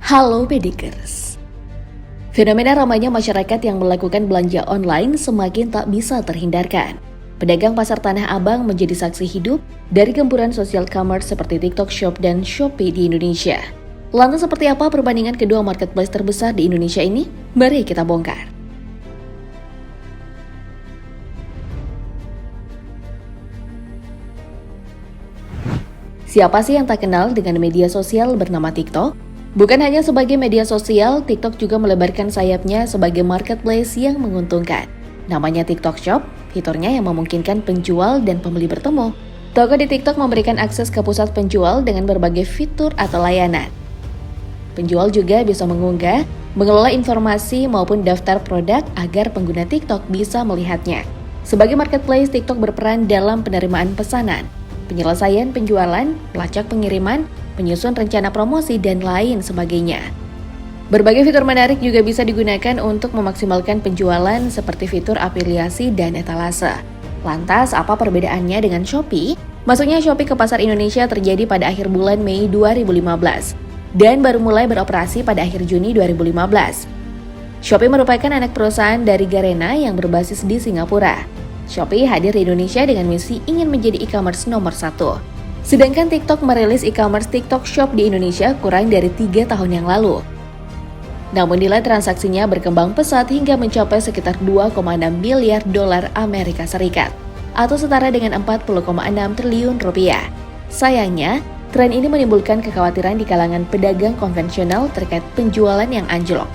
Halo Pedikers. Fenomena ramainya masyarakat yang melakukan belanja online semakin tak bisa terhindarkan. Pedagang pasar Tanah Abang menjadi saksi hidup dari gempuran social commerce seperti TikTok Shop dan Shopee di Indonesia. Lantas seperti apa perbandingan kedua marketplace terbesar di Indonesia ini? Mari kita bongkar. Siapa sih yang tak kenal dengan media sosial bernama TikTok? Bukan hanya sebagai media sosial, TikTok juga melebarkan sayapnya sebagai marketplace yang menguntungkan. Namanya TikTok Shop, fiturnya yang memungkinkan penjual dan pembeli bertemu. Toko di TikTok memberikan akses ke pusat penjual dengan berbagai fitur atau layanan. Penjual juga bisa mengunggah, mengelola informasi maupun daftar produk agar pengguna TikTok bisa melihatnya. Sebagai marketplace, TikTok berperan dalam penerimaan pesanan, penyelesaian penjualan, pelacak pengiriman, penyusun rencana promosi, dan lain sebagainya. Berbagai fitur menarik juga bisa digunakan untuk memaksimalkan penjualan seperti fitur afiliasi dan etalase. Lantas, apa perbedaannya dengan Shopee? Masuknya Shopee ke pasar Indonesia terjadi pada akhir bulan Mei 2015 dan baru mulai beroperasi pada akhir Juni 2015. Shopee merupakan anak perusahaan dari Garena yang berbasis di Singapura. Shopee hadir di Indonesia dengan misi ingin menjadi e-commerce nomor 1. Sedangkan TikTok merilis e-commerce TikTok Shop di Indonesia kurang dari 3 tahun yang lalu. Namun nilai transaksinya berkembang pesat hingga mencapai sekitar 2,6 miliar dolar Amerika Serikat atau setara dengan 40,6 triliun rupiah. Sayangnya, tren ini menimbulkan kekhawatiran di kalangan pedagang konvensional terkait penjualan yang anjlok.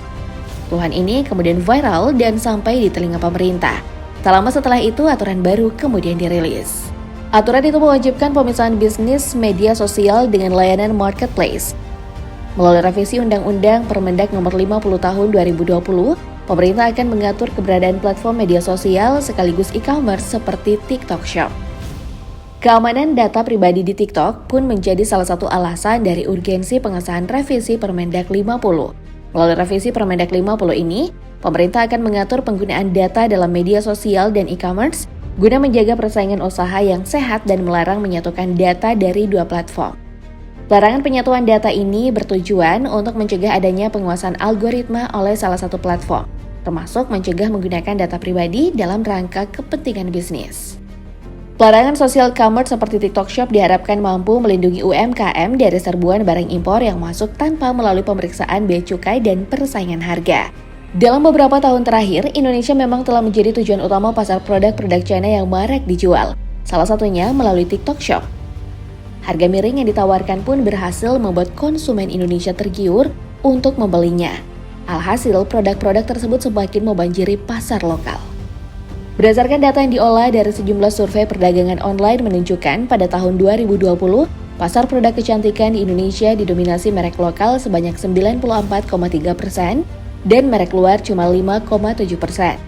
Keluhan ini kemudian viral dan sampai di telinga pemerintah. Tak lama setelah itu, aturan baru kemudian dirilis. Aturan itu mewajibkan pemisahan bisnis media sosial dengan layanan marketplace. Melalui revisi Undang-Undang Permendag Nomor 50 Tahun 2020, pemerintah akan mengatur keberadaan platform media sosial sekaligus e-commerce seperti TikTok Shop. Keamanan data pribadi di TikTok pun menjadi salah satu alasan dari urgensi pengesahan revisi Permendag 50. Melalui revisi Permendag 50 ini, pemerintah akan mengatur penggunaan data dalam media sosial dan e-commerce guna menjaga persaingan usaha yang sehat dan melarang menyatukan data dari dua platform. Larangan penyatuan data ini bertujuan untuk mencegah adanya penguasaan algoritma oleh salah satu platform, termasuk mencegah menggunakan data pribadi dalam rangka kepentingan bisnis. Larangan social commerce seperti TikTok Shop diharapkan mampu melindungi UMKM dari serbuan barang impor yang masuk tanpa melalui pemeriksaan bea cukai dan persaingan harga. Dalam beberapa tahun terakhir, Indonesia memang telah menjadi tujuan utama pasar produk-produk China yang marak dijual, salah satunya melalui TikTok Shop. Harga miring yang ditawarkan pun berhasil membuat konsumen Indonesia tergiur untuk membelinya. Alhasil, produk-produk tersebut semakin membanjiri pasar lokal. Berdasarkan data yang diolah dari sejumlah survei perdagangan online menunjukkan pada tahun 2020, pasar produk kecantikan di Indonesia didominasi merek lokal sebanyak 94,3%, dan merek luar cuma 5,7%.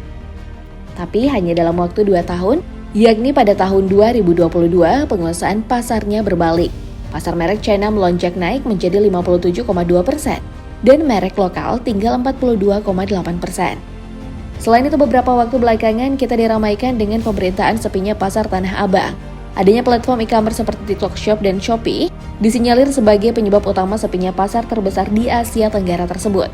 Tapi hanya dalam waktu 2 tahun, yakni pada tahun 2022, penguasaan pasarnya berbalik. Pasar merek China melonjak naik menjadi 57,2%, dan merek lokal tinggal 42,8%. Selain itu, beberapa waktu belakangan kita diramaikan dengan pemberitaan sepinya pasar Tanah Abang. Adanya platform e-commerce seperti TikTok Shop dan Shopee disinyalir sebagai penyebab utama sepinya pasar terbesar di Asia Tenggara tersebut.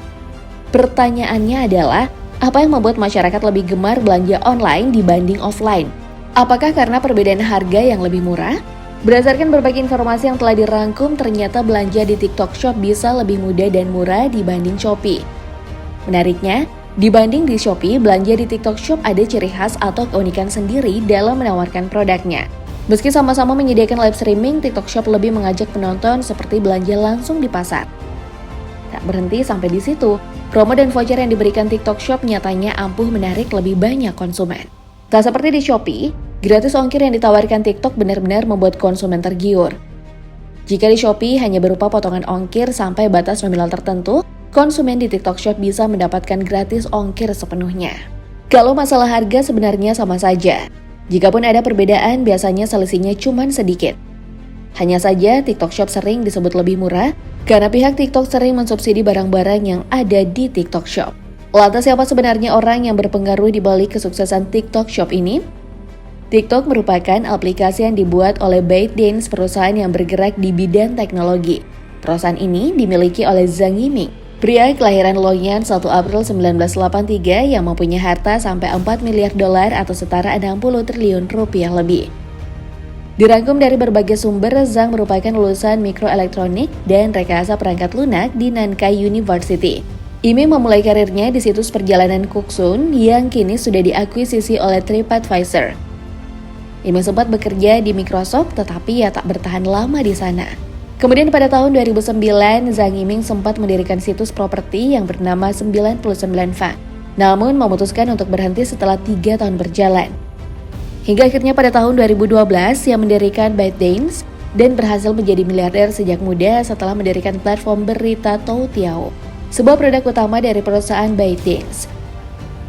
Pertanyaannya adalah, apa yang membuat masyarakat lebih gemar belanja online dibanding offline? Apakah karena perbedaan harga yang lebih murah? Berdasarkan berbagai informasi yang telah dirangkum, ternyata belanja di TikTok Shop bisa lebih mudah dan murah dibanding Shopee. Menariknya, dibanding di Shopee, belanja di TikTok Shop ada ciri khas atau keunikan sendiri dalam menawarkan produknya. Meski sama-sama menyediakan live streaming, TikTok Shop lebih mengajak penonton seperti belanja langsung di pasar. Tak berhenti sampai di situ, promo dan voucher yang diberikan TikTok Shop nyatanya ampuh menarik lebih banyak konsumen. Tak seperti di Shopee, gratis ongkir yang ditawarkan TikTok benar-benar membuat konsumen tergiur. Jika di Shopee hanya berupa potongan ongkir sampai batas nominal tertentu, konsumen di TikTok Shop bisa mendapatkan gratis ongkir sepenuhnya. Kalau masalah harga sebenarnya sama saja. Jikapun ada perbedaan, biasanya selisihnya cuma sedikit. Hanya saja TikTok Shop sering disebut lebih murah karena pihak TikTok sering mensubsidi barang-barang yang ada di TikTok Shop. Lantas siapa sebenarnya orang yang berpengaruh di balik kesuksesan TikTok Shop ini? TikTok merupakan aplikasi yang dibuat oleh ByteDance, perusahaan yang bergerak di bidang teknologi. Perusahaan ini dimiliki oleh Zhang Yiming, pria kelahiran Luoyang 1 April 1983 yang mempunyai harta sampai 4 miliar dolar atau setara 60 triliun rupiah lebih. Dirangkum dari berbagai sumber, Zhang merupakan lulusan mikroelektronik dan rekayasa perangkat lunak di Nankai University. Yiming memulai karirnya di situs perjalanan Cooksun yang kini sudah diakuisisi oleh TripAdvisor. Yiming sempat bekerja di Microsoft tetapi ia tak bertahan lama di sana. Kemudian pada tahun 2009, Zhang Yiming sempat mendirikan situs properti yang bernama 99 Fund, namun memutuskan untuk berhenti setelah 3 tahun berjalan. Hingga akhirnya pada tahun 2012, ia mendirikan ByteDance dan berhasil menjadi miliarder sejak muda setelah mendirikan platform berita Toutiao, sebuah produk utama dari perusahaan ByteDance.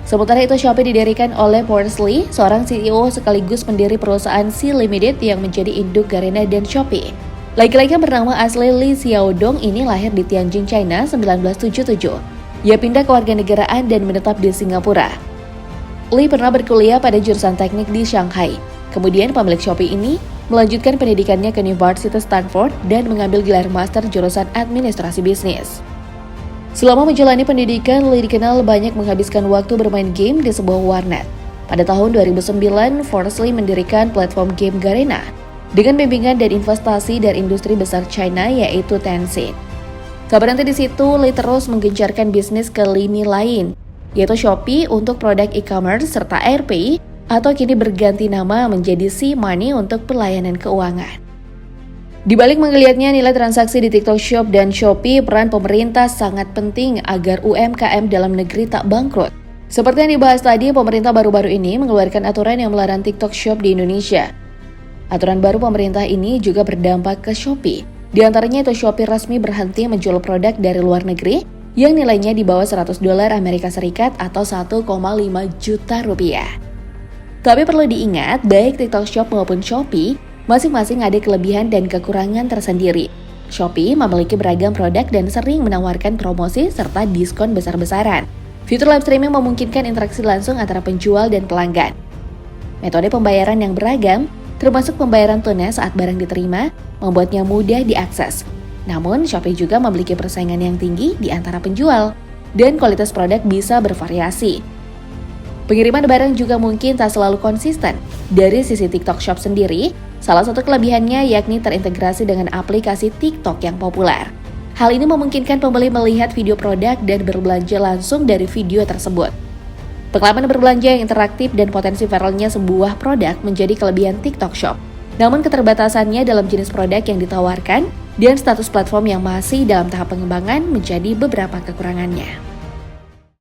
Sementara itu, Shopee didirikan oleh Forrest Li, seorang CEO sekaligus pendiri perusahaan Sea Limited yang menjadi induk Garena dan Shopee. Laki-laki yang bernama asli Li Xiaodong ini lahir di Tianjin, China 1977. Ia pindah ke warganegaraan dan menetap di Singapura. Li pernah berkuliah pada jurusan teknik di Shanghai. Kemudian pemilik Shopee ini melanjutkan pendidikannya ke Universitas Stanford dan mengambil gelar master jurusan administrasi bisnis. Selama menjalani pendidikan, Li dikenal banyak menghabiskan waktu bermain game di sebuah warnet. Pada tahun 2009, Forrest Li mendirikan platform game Garena dengan bimbingan dan investasi dari industri besar China yaitu Tencent. Tak berhenti di situ, Li terus menggencarkan bisnis ke lini lain, yaitu Shopee untuk produk e-commerce serta AirPay atau kini berganti nama menjadi SeaMoney untuk pelayanan keuangan. Di balik menggeliatnya nilai transaksi di TikTok Shop dan Shopee, peran pemerintah sangat penting agar UMKM dalam negeri tak bangkrut. Seperti yang dibahas tadi, pemerintah baru-baru ini mengeluarkan aturan yang melarang TikTok Shop di Indonesia. Aturan baru pemerintah ini juga berdampak ke Shopee. Di antaranya itu Shopee resmi berhenti menjual produk dari luar negeri yang nilainya di bawah $100 Amerika Serikat atau 1,5 juta rupiah. Tapi perlu diingat, baik TikTok Shop maupun Shopee masing-masing ada kelebihan dan kekurangan tersendiri. Shopee memiliki beragam produk dan sering menawarkan promosi serta diskon besar-besaran. Fitur live streaming memungkinkan interaksi langsung antara penjual dan pelanggan. Metode pembayaran yang beragam, termasuk pembayaran tunai saat barang diterima, membuatnya mudah diakses. Namun, Shopee juga memiliki persaingan yang tinggi di antara penjual, dan kualitas produk bisa bervariasi. Pengiriman barang juga mungkin tak selalu konsisten. Dari sisi TikTok Shop sendiri, salah satu kelebihannya yakni terintegrasi dengan aplikasi TikTok yang populer. Hal ini memungkinkan pembeli melihat video produk dan berbelanja langsung dari video tersebut. Pengalaman berbelanja yang interaktif dan potensi viralnya sebuah produk menjadi kelebihan TikTok Shop. Namun keterbatasannya dalam jenis produk yang ditawarkan dan status platform yang masih dalam tahap pengembangan menjadi beberapa kekurangannya.